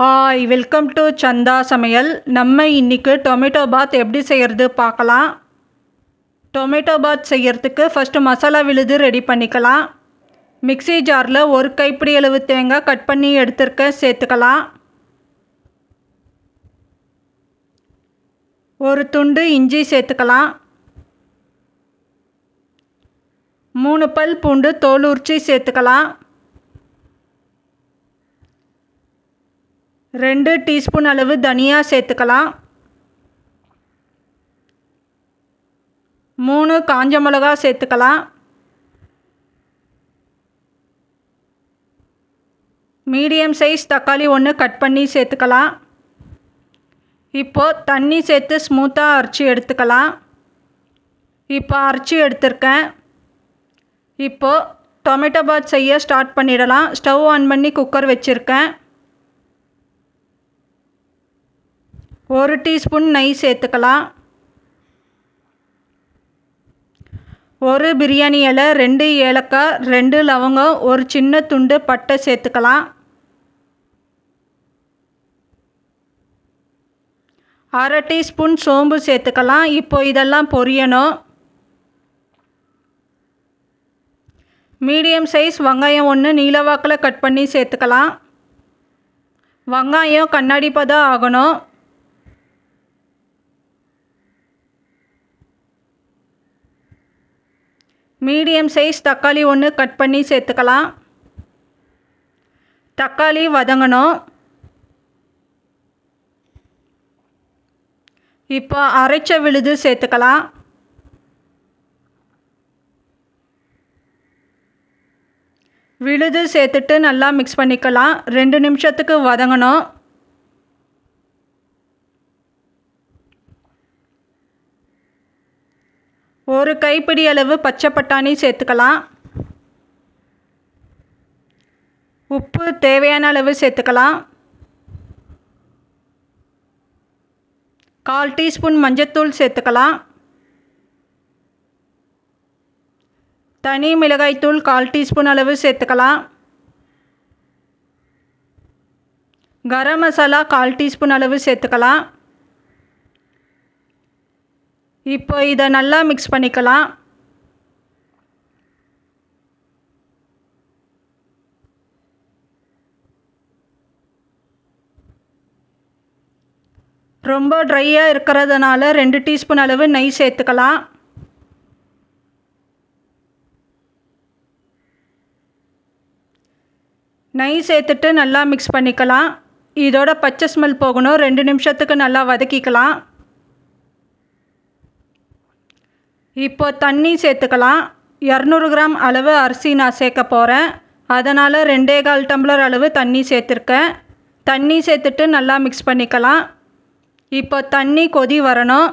Hi, welcome to சந்தா சமையல். நம்ம இன்றைக்கி டொமேட்டோ பாத் எப்படி செய்கிறது பார்க்கலாம். டொமேட்டோ பாத் செய்கிறதுக்கு ஃபஸ்ட்டு மசாலா விழுது ரெடி பண்ணிக்கலாம். மிக்ஸி ஜாரில் ஒரு கைப்பிடி அளவு தேங்காய் கட் பண்ணி எடுத்துருக்க சேர்த்துக்கலாம். ஒரு துண்டு இஞ்சி சேர்த்துக்கலாம். 3 பல் பூண்டு தோல் உரிச்சி சேர்த்துக்கலாம். 2 டீஸ்பூன் அளவு தனியா சேர்த்துக்கலாம். 3 காஞ்ச மிளகா சேர்த்துக்கலாம். மீடியம் சைஸ் தக்காளி 1 கட் பண்ணி சேர்த்துக்கலாம். இப்போது தண்ணி சேர்த்து ஸ்மூத்தாக அரைச்சி எடுத்துக்கலாம். இப்போ அரைச்சி எடுத்துருக்கேன். இப்போது டொமேட்டோ பாத் செய்ய ஸ்டார்ட் பண்ணிடலாம். ஸ்டவ் ஆன் பண்ணி குக்கர் வச்சுருக்கேன். 1 டீஸ்பூன் நெய் சேர்த்துக்கலாம். 1 பிரியாணி இலை, 2 ஏலக்காய், 2 லவங்கம், ஒரு சின்ன துண்டு பட்டை சேர்த்துக்கலாம். 1/2 டீஸ்பூன் சோம்பு சேர்த்துக்கலாம். இப்போ இதெல்லாம் பொரியணும். மீடியம் சைஸ் வெங்காயம் 1 நீளவாக்கில் கட் பண்ணி சேர்த்துக்கலாம். வெங்காயம் கண்ணாடி பதம் ஆகணும். மீடியம் சைஸ் தக்காளி 1 கட் பண்ணி சேர்த்துக்கலாம். தக்காளி வதங்கணும். இப்போ அரைச்ச விழுது சேர்த்துக்கலாம். விழுது சேர்த்துட்டு நல்லா மிக்ஸ் பண்ணிக்கலாம். 2 நிமிஷத்துக்கு வதங்கணும். ஒரு கைப்பிடி அளவு பச்சை பட்டாணி சேர்த்துக்கலாம். உப்பு தேவையான அளவு சேர்த்துக்கலாம். 1/4 டீஸ்பூன் மஞ்சத்தூள் சேர்த்துக்கலாம். தனி மிளகாய்த்தூள் 1/4 டீஸ்பூன் அளவு சேர்த்துக்கலாம். கரம் மசாலா 1/4 டீஸ்பூன் அளவு சேர்த்துக்கலாம். இப்போ இதை நல்லா மிக்ஸ் பண்ணிக்கலாம். ரொம்ப ட்ரையாக இருக்கிறதுனால 2 டீஸ்பூன் அளவு நெய் சேர்த்துக்கலாம். நெய் சேர்த்துட்டு நல்லா மிக்ஸ் பண்ணிக்கலாம். இதோட பச்சை ஸ்மெல் போகணும். 2 நிமிஷத்துக்கு நல்லா வதக்கிக்கலாம். இப்போ தண்ணி சேர்த்துக்கலாம். 200 கிராம் அளவு அரிசி நான் சேர்க்க போகிறேன். அதனால் 2.25 டம்ளர் அளவு தண்ணி சேர்த்துருக்கேன். தண்ணி சேர்த்துட்டு நல்லா மிக்ஸ் பண்ணிக்கலாம். இப்போ தண்ணி கொதி வரணும்.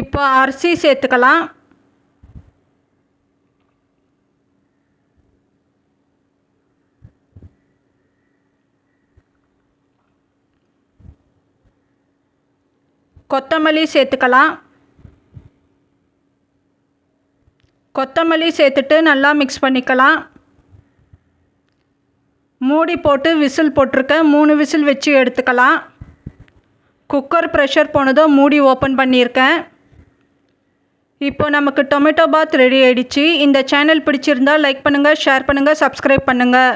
இப்போ அரிசி சேர்த்துக்கலாம். கொத்தமல்லி சேர்த்துக்கலாம். கொத்தமல்லி சேர்த்துட்டு நல்லா மிக்ஸ் பண்ணிக்கலாம். மூடி போட்டு விசில் போட்டிருக்கேன். 3 விசில் வச்சு எடுத்துக்கலாம். குக்கர் ப்ரெஷர் போனதும் மூடி ஓப்பன் பண்ணியிருக்கேன். இப்போ நமக்கு டொமேட்டோ பாத் ரெடி ஆகிடுச்சு. இந்த சேனல் பிடிச்சிருந்தால் லைக் பண்ணுங்கள், ஷேர் பண்ணுங்கள், சப்ஸ்கிரைப் பண்ணுங்கள்.